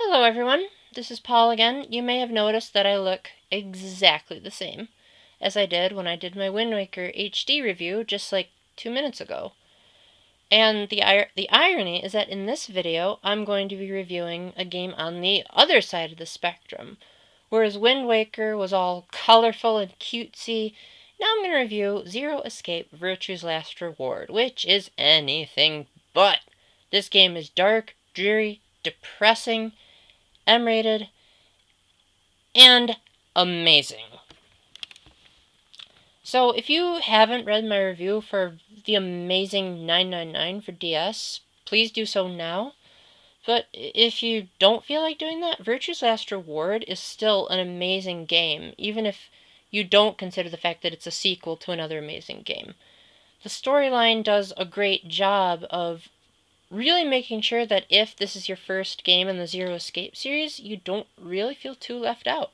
Hello everyone, this is Paul again. You may have noticed that I look exactly the same as I did when I did my Wind Waker HD review just like 2 minutes ago. And the irony is that in this video, I'm going to be reviewing a game on the other side of the spectrum. Whereas Wind Waker was all colorful and cutesy, now I'm going to review Zero Escape Virtue's Last Reward, which is anything but. This game is dark, dreary, depressing, M-rated, and amazing. So if you haven't read my review for the amazing 999 for DS, please do so now. But if you don't feel like doing that, Virtue's Last Reward is still an amazing game, even if you don't consider the fact that it's a sequel to another amazing game. The storyline does a great job of really making sure that if this is your first game in the Zero Escape series, you don't really feel too left out.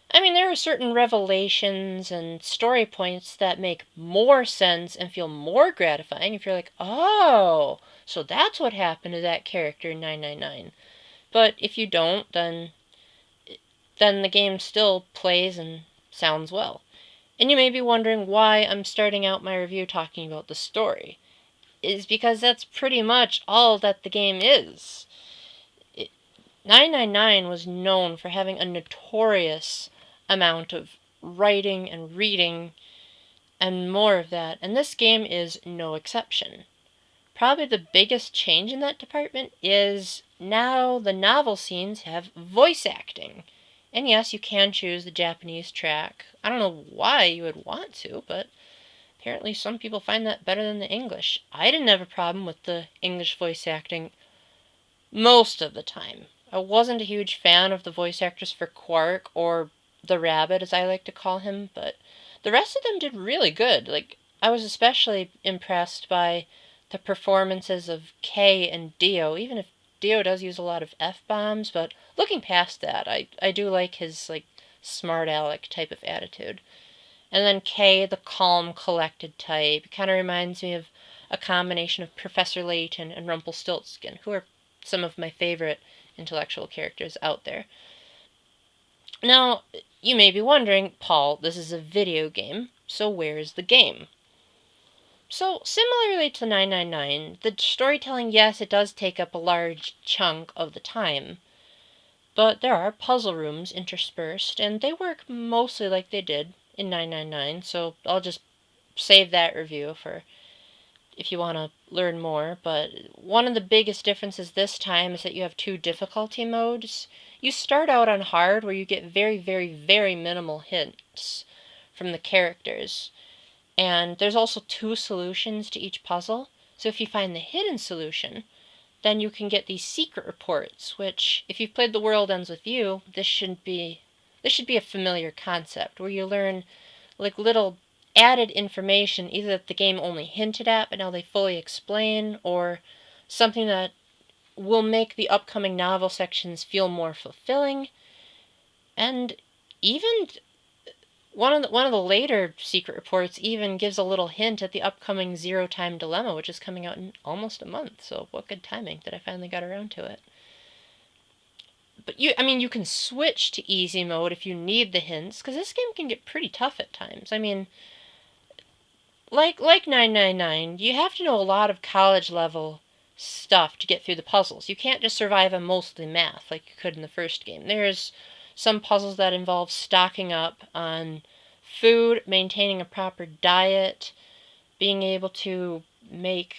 I mean, there are certain revelations and story points that make more sense and feel more gratifying if you're like, oh, so that's what happened to that character in 999. But if you don't, then the game still plays and sounds well. And you may be wondering why I'm starting out my review talking about the story. Is because that's pretty much all that the game is. 999 was known for having a notorious amount of writing and reading and more of that, and this game is no exception. Probably the biggest change in that department is now the novel scenes have voice acting. And yes, you can choose the Japanese track. I don't know why you would want to, but apparently some people find that better than the English. I didn't have a problem with the English voice acting most of the time. I wasn't a huge fan of the voice actors for Quark or the Rabbit, as I like to call him, but the rest of them did really good. Like, I was especially impressed by the performances of Kay and Dio, even if Dio does use a lot of F-bombs, but looking past that, I do like his, like, smart aleck type of attitude. And then Kay, the calm, collected type, kind of reminds me of a combination of Professor Layton and Rumpelstiltskin, who are some of my favorite intellectual characters out there. Now, you may be wondering, Paul, this is a video game, so where's the game? So, similarly to 999, the storytelling, yes, it does take up a large chunk of the time, but there are puzzle rooms interspersed, and they work mostly like they did in 999, so I'll just save that review for if you want to learn more. But one of the biggest differences this time is that you have two difficulty modes. You start out on hard, where you get very, very, very minimal hints from the characters. And there's also two solutions to each puzzle. So if you find the hidden solution, then you can get these secret reports, which, if you've played The World Ends With You, this should be a familiar concept, where you learn like little added information, either that the game only hinted at but now they fully explain, or something that will make the upcoming novel sections feel more fulfilling. And even one of the later secret reports even gives a little hint at the upcoming Zero Time Dilemma, which is coming out in almost a month. So what good timing that I finally got around to it. But you can switch to easy mode if you need the hints, because this game can get pretty tough at times. I mean, like 999, you have to know a lot of college level stuff to get through the puzzles. You can't just survive on mostly math like you could in the first game. There's some puzzles that involve stocking up on food, maintaining a proper diet, being able to make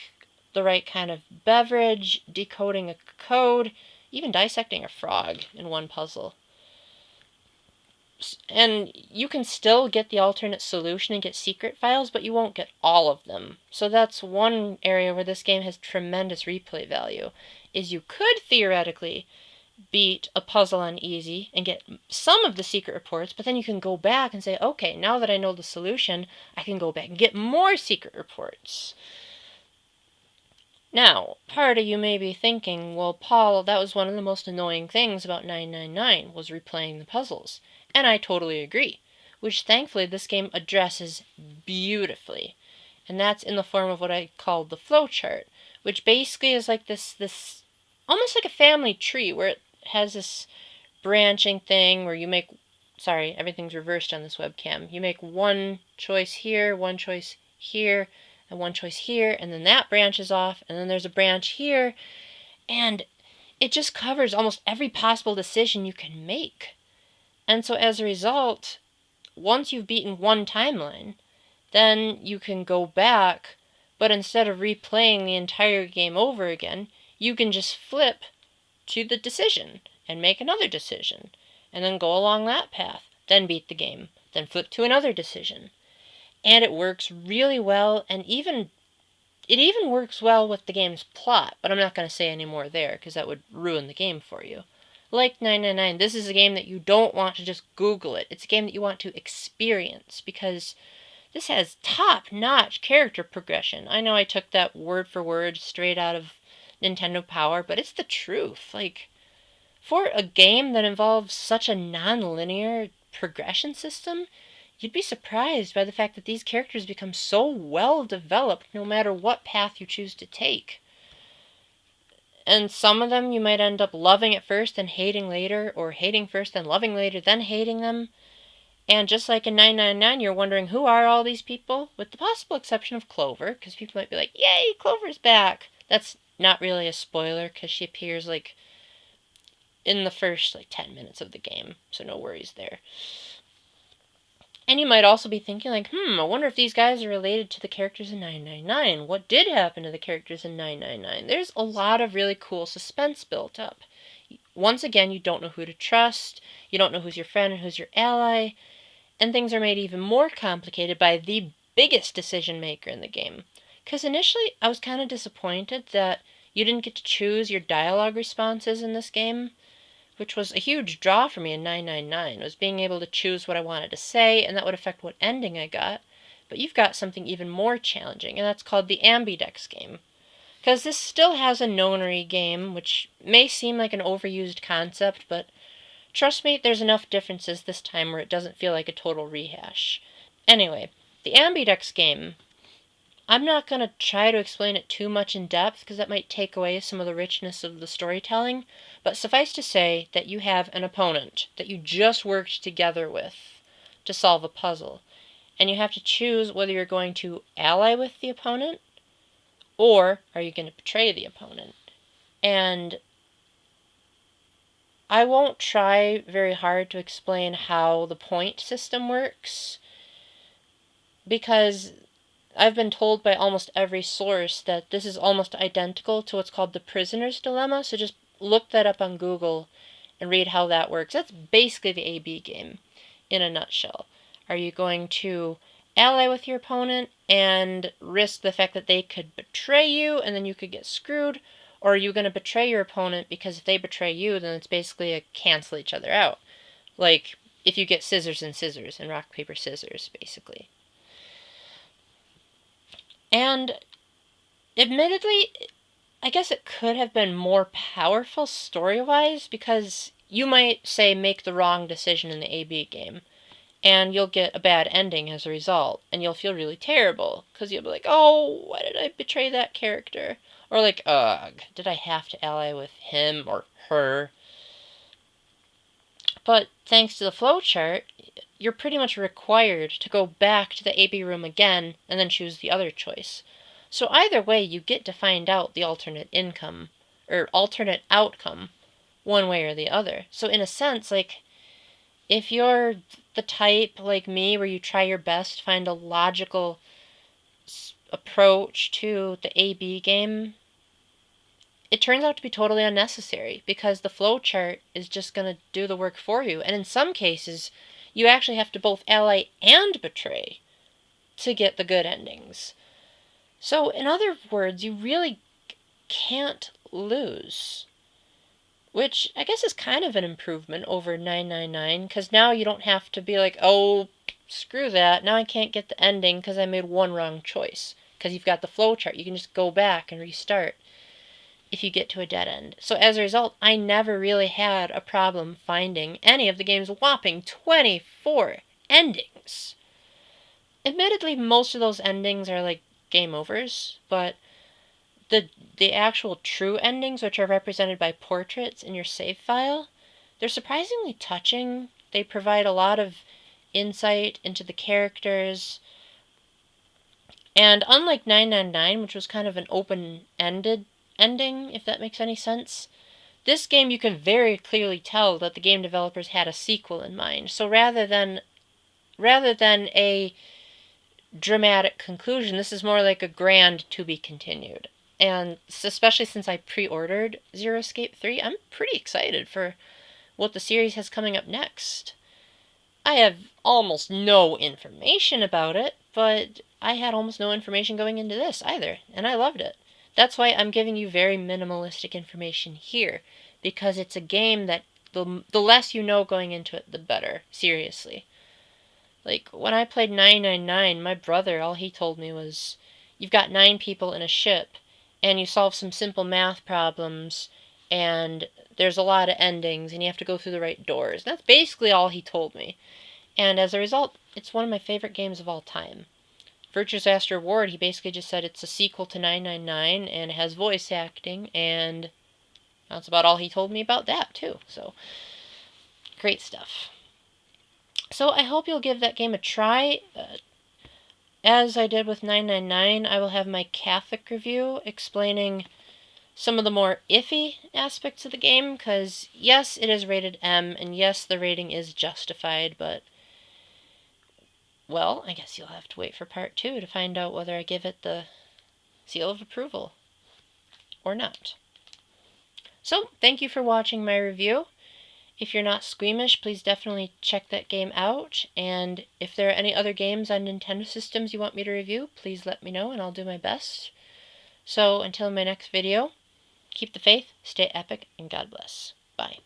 the right kind of beverage, decoding a code, even dissecting a frog in one puzzle. And you can still get the alternate solution and get secret files, but you won't get all of them. So that's one area where this game has tremendous replay value, is you could theoretically beat a puzzle on easy and get some of the secret reports, but then you can go back and say, okay, now that I know the solution, I can go back and get more secret reports. Now, part of you may be thinking, well, Paul, that was one of the most annoying things about 999, was replaying the puzzles. And I totally agree, which thankfully this game addresses beautifully. And that's in the form of what I call the flowchart, which basically is like this almost like a family tree, where has this branching thing where you make, sorry, everything's reversed on this webcam. You make one choice here, one choice here, and one choice here, and then that branches off, and then there's a branch here, and it just covers almost every possible decision you can make. And so as a result, once you've beaten one timeline, then you can go back, but instead of replaying the entire game over again, you can just flip to the decision and make another decision, and then go along that path, then beat the game, then flip to another decision. And it works really well, and it even works well with the game's plot, but I'm not going to say any more there, because that would ruin the game for you. Like 999, this is a game that you don't want to just Google it. It's a game that you want to experience, because this has top-notch character progression. I know I took that word for word straight out of Nintendo Power, but it's the truth. Like, for a game that involves such a non-linear progression system, you'd be surprised by the fact that these characters become so well developed no matter what path you choose to take. And some of them you might end up loving at first and hating later, or hating first and loving later, then hating them. And just like in 999, you're wondering, who are all these people? With the possible exception of Clover, because people might be like, yay, Clover's back! That's not really a spoiler, because she appears, like, in the first, 10 minutes of the game, so no worries there. And you might also be thinking, like, I wonder if these guys are related to the characters in 999. What did happen to the characters in 999? There's a lot of really cool suspense built up. Once again, you don't know who to trust, you don't know who's your friend and who's your ally, and things are made even more complicated by the biggest decision maker in the game. Because initially, I was kind of disappointed that you didn't get to choose your dialogue responses in this game, which was a huge draw for me in 999, was being able to choose what I wanted to say, and that would affect what ending I got. But you've got something even more challenging, and that's called the Ambidex game. Because this still has a nonary game, which may seem like an overused concept, but trust me, there's enough differences this time where it doesn't feel like a total rehash. Anyway, the Ambidex game, I'm not going to try to explain it too much in depth because that might take away some of the richness of the storytelling, but suffice to say that you have an opponent that you just worked together with to solve a puzzle, and you have to choose whether you're going to ally with the opponent or are you going to betray the opponent. And I won't try very hard to explain how the point system works, because I've been told by almost every source that this is almost identical to what's called the prisoner's dilemma, so just look that up on Google and read how that works. That's basically the AB game in a nutshell. Are you going to ally with your opponent and risk the fact that they could betray you and then you could get screwed? Or are you going to betray your opponent because if they betray you, then it's basically a cancel each other out. Like, if you get scissors and rock, paper, scissors, basically. And admittedly, I guess it could have been more powerful story-wise, because you might, say, make the wrong decision in the AB game, and you'll get a bad ending as a result, and you'll feel really terrible, because you'll be like, oh, why did I betray that character? Or like, ugh, did I have to ally with him or her? But thanks to the flowchart, you're pretty much required to go back to the AB room again and then choose the other choice. So either way, you get to find out the alternate outcome one way or the other. So in a sense, like, if you're the type like me where you try your best to find a logical approach to the AB game, it turns out to be totally unnecessary because the flowchart is just going to do the work for you. And in some cases, you actually have to both ally and betray to get the good endings. So, in other words, you really can't lose. Which I guess is kind of an improvement over 999, because now you don't have to be like, oh, screw that, now I can't get the ending because I made one wrong choice. Because you've got the flowchart, you can just go back and restart if you get to a dead end. So as a result, I never really had a problem finding any of the game's whopping 24 endings. Admittedly, most of those endings are like game overs, but the actual true endings, which are represented by portraits in your save file, they're surprisingly touching. They provide a lot of insight into the characters. And unlike 999, which was kind of an open-ended ending, if that makes any sense, this game you can very clearly tell that the game developers had a sequel in mind. So rather than a dramatic conclusion, this is more like a grand to be continued. And especially since I pre-ordered Zero Escape 3, I'm pretty excited for what the series has coming up next. I have almost no information about it, but I had almost no information going into this either, and I loved it. That's why I'm giving you very minimalistic information here, because it's a game that the less you know going into it, the better, seriously. Like, when I played 999, my brother, all he told me was, you've got 9 people in a ship, and you solve some simple math problems, and there's a lot of endings, and you have to go through the right doors. That's basically all he told me. And as a result, it's one of my favorite games of all time. Virtue's Last Reward, he basically just said it's a sequel to 999, and it has voice acting, and that's about all he told me about that, too. So, great stuff. So I hope you'll give that game a try. As I did with 999, I will have my Catholic review explaining some of the more iffy aspects of the game, because yes, it is rated M, and yes, the rating is justified, but, well, I guess you'll have to wait for part 2 to find out whether I give it the seal of approval or not. So, thank you for watching my review. If you're not squeamish, please definitely check that game out, and if there are any other games on Nintendo systems you want me to review, please let me know and I'll do my best. So, until my next video, keep the faith, stay epic, and God bless. Bye.